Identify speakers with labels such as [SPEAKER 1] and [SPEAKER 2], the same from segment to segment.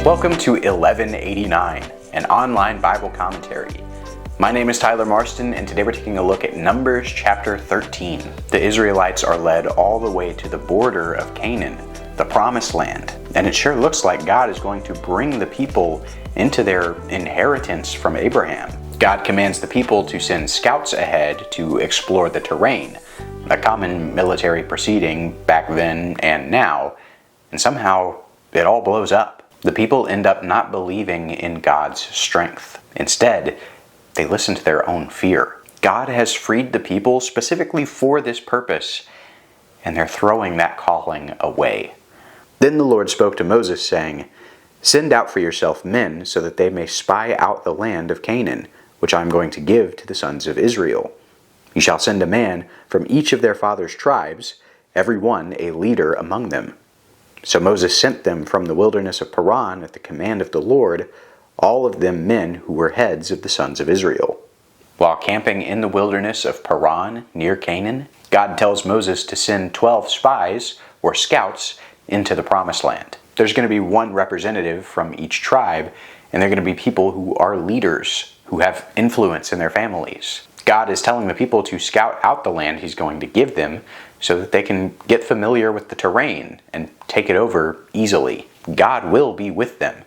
[SPEAKER 1] Welcome to 1189, an online Bible commentary. My name is Tyler Marston, and today we're taking a look at Numbers chapter 13. The Israelites are led all the way to the border of Canaan, the promised land, and it sure looks like God is going to bring the people into their inheritance from Abraham. God commands the people to send scouts ahead to explore the terrain, a common military proceeding back then and now, and somehow it all blows up. The people end up not believing in God's strength. Instead, they listen to their own fear. God has freed the people specifically for this purpose, and they're throwing that calling away. Then the Lord spoke to Moses, saying, "Send out for yourself men, so that they may spy out the land of Canaan, which I am going to give to the sons of Israel. You shall send a man from each of their fathers' tribes, every one a leader among them." So Moses sent them from the wilderness of Paran at the command of the Lord, all of them men who were heads of the sons of Israel. While camping in the wilderness of Paran near Canaan, God tells Moses to send 12 spies, or scouts, into the promised land. There's going to be one representative from each tribe, and they're going to be people who are leaders, who have influence in their families. God is telling the people to scout out the land He's going to give them so that they can get familiar with the terrain and take it over easily. God will be with them.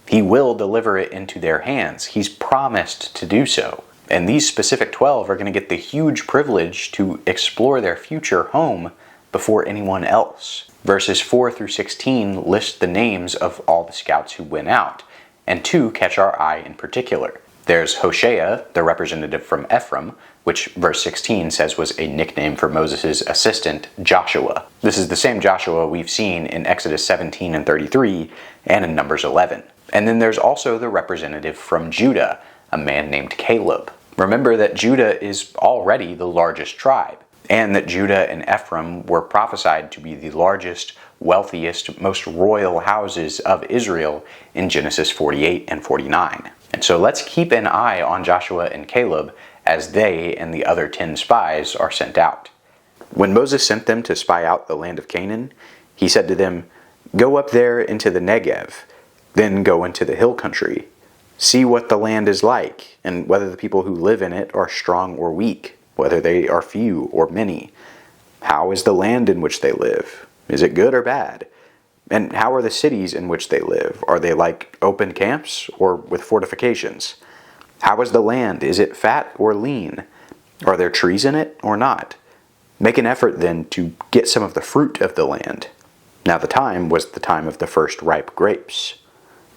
[SPEAKER 1] He will deliver it into their hands. He's promised to do so. And these specific 12 are going to get the huge privilege to explore their future home before anyone else. Verses 4 through 16 list the names of all the scouts who went out, and two catch our eye in particular. There's Hoshea, the representative from Ephraim, which verse 16 says was a nickname for Moses' assistant, Joshua. This is the same Joshua we've seen in Exodus 17 and 33 and in Numbers 11. And then there's also the representative from Judah, a man named Caleb. Remember that Judah is already the largest tribe, and that Judah and Ephraim were prophesied to be the largest, wealthiest, most royal houses of Israel in Genesis 48 and 49. And so let's keep an eye on Joshua and Caleb as they and the other 10 spies are sent out. When Moses sent them to spy out the land of Canaan, he said to them, "Go up there into the Negev, then go into the hill country. See what the land is like, and whether the people who live in it are strong or weak, whether they are few or many. How is the land in which they live? Is it good or bad? And how are the cities in which they live? Are they like open camps or with fortifications? How is the land? Is it fat or lean? Are there trees in it or not? Make an effort then to get some of the fruit of the land." Now the time was the time of the first ripe grapes.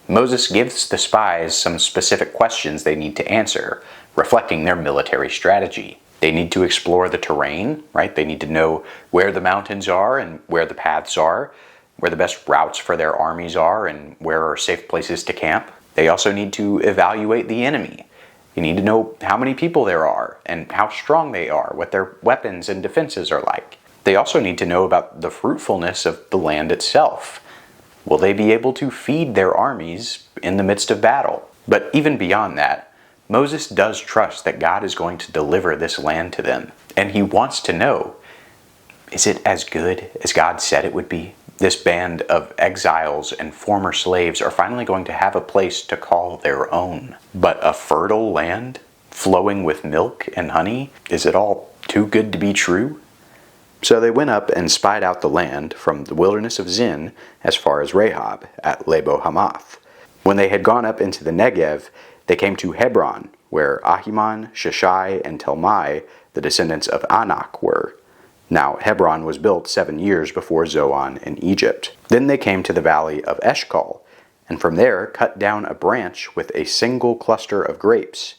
[SPEAKER 1] Moses gives the spies some specific questions they need to answer, reflecting their military strategy. They need to explore the terrain, right? They need to know where the mountains are and where the paths are, where the best routes for their armies are, and where are safe places to camp. They also need to evaluate the enemy. You need to know how many people there are and how strong they are, what their weapons and defenses are like. They also need to know about the fruitfulness of the land itself. Will they be able to feed their armies in the midst of battle? But even beyond that, Moses does trust that God is going to deliver this land to them. And he wants to know, is it as good as God said it would be? This band of exiles and former slaves are finally going to have a place to call their own. But a fertile land, flowing with milk and honey, is it all too good to be true? So they went up and spied out the land from the wilderness of Zin as far as Rahab at Lebo Hamath. When they had gone up into the Negev, they came to Hebron, where Ahiman, Sheshai, and Talmai, the descendants of Anak, were. Now Hebron was built 7 years before Zoan in Egypt. Then they came to the valley of Eshcol, and from there cut down a branch with a single cluster of grapes,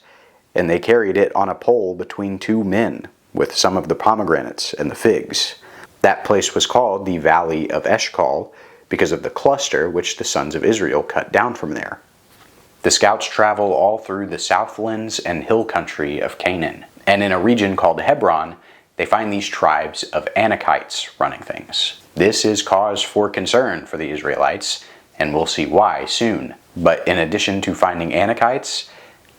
[SPEAKER 1] and they carried it on a pole between 2 men, with some of the pomegranates and the figs. That place was called the Valley of Eshcol, because of the cluster which the sons of Israel cut down from there. The scouts travel all through the southlands and hill country of Canaan, and in a region called Hebron, they find these tribes of Anakites running things. This is cause for concern for the Israelites, and we'll see why soon. But in addition to finding Anakites,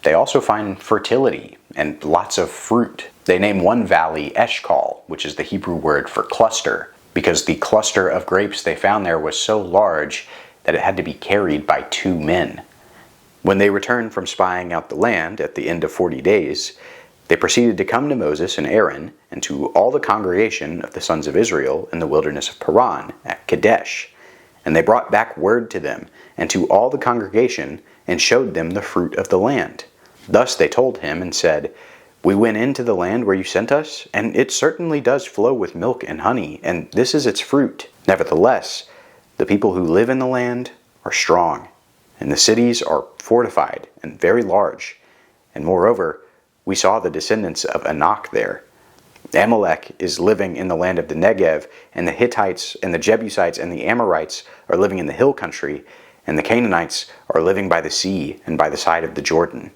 [SPEAKER 1] they also find fertility and lots of fruit. They name one valley Eshcol, which is the Hebrew word for cluster, because the cluster of grapes they found there was so large that it had to be carried by 2 men. When they returned from spying out the land at the end of 40 days, they proceeded to come to Moses and Aaron and to all the congregation of the sons of Israel in the wilderness of Paran at Kadesh. And they brought back word to them and to all the congregation and showed them the fruit of the land. Thus they told him and said, "We went into the land where you sent us, and it certainly does flow with milk and honey, and this is its fruit. Nevertheless, the people who live in the land are strong, and the cities are fortified and very large. And moreover, we saw the descendants of Anak there. Amalek is living in the land of the Negev, and the Hittites and the Jebusites and the Amorites are living in the hill country, and the Canaanites are living by the sea and by the side of the Jordan."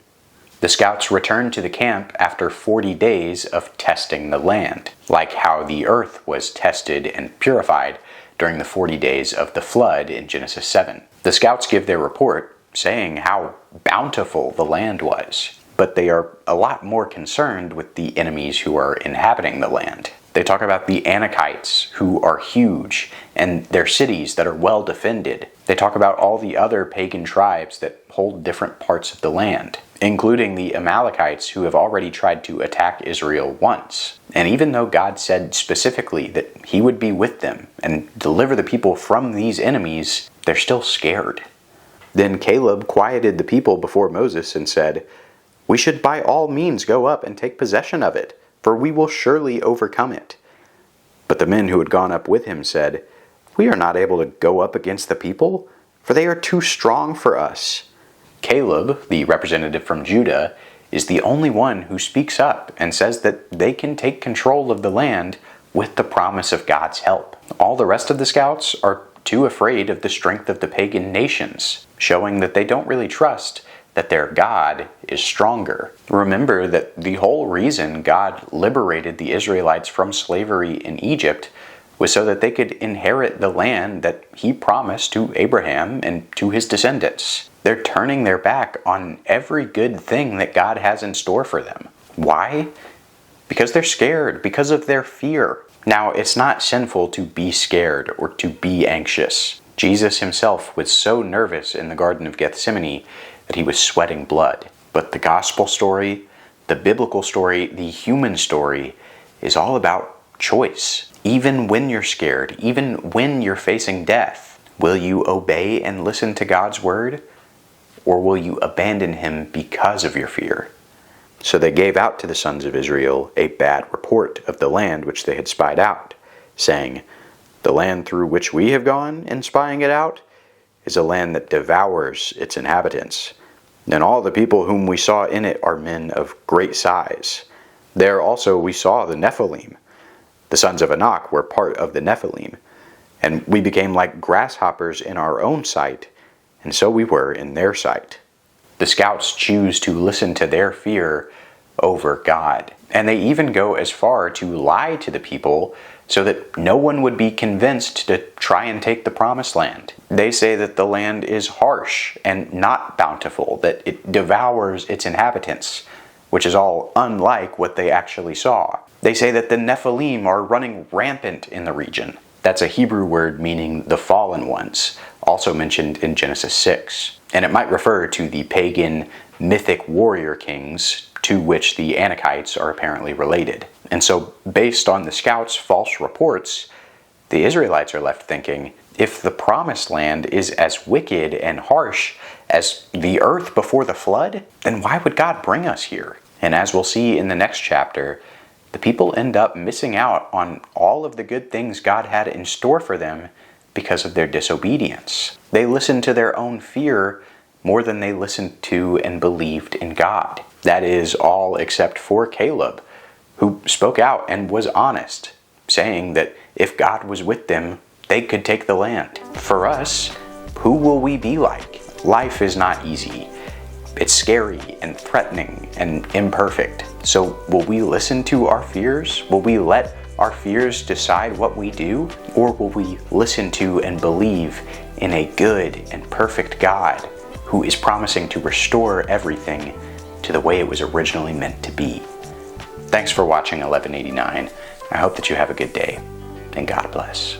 [SPEAKER 1] The scouts returned to the camp after 40 days of testing the land, like how the earth was tested and purified during the 40 days of the flood in Genesis 7. The scouts give their report, saying how bountiful the land was, but they are a lot more concerned with the enemies who are inhabiting the land. They talk about the Anakites, who are huge, and their cities that are well defended. They talk about all the other pagan tribes that hold different parts of the land, including the Amalekites, who have already tried to attack Israel once. And even though God said specifically that he would be with them and deliver the people from these enemies, they're still scared. Then Caleb quieted the people before Moses and said, "We should by all means go up and take possession of it, for we will surely overcome it." But the men who had gone up with him said, "We are not able to go up against the people, for they are too strong for us." Caleb, the representative from Judah, is the only one who speaks up and says that they can take control of the land with the promise of God's help. All the rest of the scouts are too afraid of the strength of the pagan nations, showing that they don't really trust that their God is stronger. Remember that the whole reason God liberated the Israelites from slavery in Egypt was so that they could inherit the land that he promised to Abraham and to his descendants. They're turning their back on every good thing that God has in store for them. Why? Because they're scared, because of their fear. Now, it's not sinful to be scared or to be anxious. Jesus himself was so nervous in the Garden of Gethsemane that he was sweating blood. But the gospel story, the biblical story, the human story is all about choice. Even when you're scared, even when you're facing death, will you obey and listen to God's word? Or will you abandon him because of your fear? So they gave out to the sons of Israel a bad report of the land which they had spied out, saying, "The land through which we have gone in spying it out is a land that devours its inhabitants. And all the people whom we saw in it are men of great size. There also we saw the Nephilim. The sons of Anak were part of the Nephilim, and we became like grasshoppers in our own sight, and so we were in their sight." The scouts choose to listen to their fear over God, and they even go as far to lie to the people so that no one would be convinced to try and take the promised land. They say that the land is harsh and not bountiful, that it devours its inhabitants, which is all unlike what they actually saw. They say that the Nephilim are running rampant in the region. That's a Hebrew word meaning the fallen ones, also mentioned in Genesis 6. And it might refer to the pagan mythic warrior kings to which the Anakites are apparently related. And so, based on the scouts' false reports, the Israelites are left thinking, if the promised land is as wicked and harsh as the earth before the flood, then why would God bring us here? And as we'll see in the next chapter, the people end up missing out on all of the good things God had in store for them because of their disobedience. They listened to their own fear more than they listened to and believed in God. That is all except for Caleb, who spoke out and was honest, saying that if God was with them, they could take the land. For us, who will we be like? Life is not easy. It's scary and threatening and imperfect. So will we listen to our fears? Will we let our fears decide what we do? Or will we listen to and believe in a good and perfect God who is promising to restore everything to the way it was originally meant to be? Thanks for watching 1189. I hope that you have a good day, and God bless.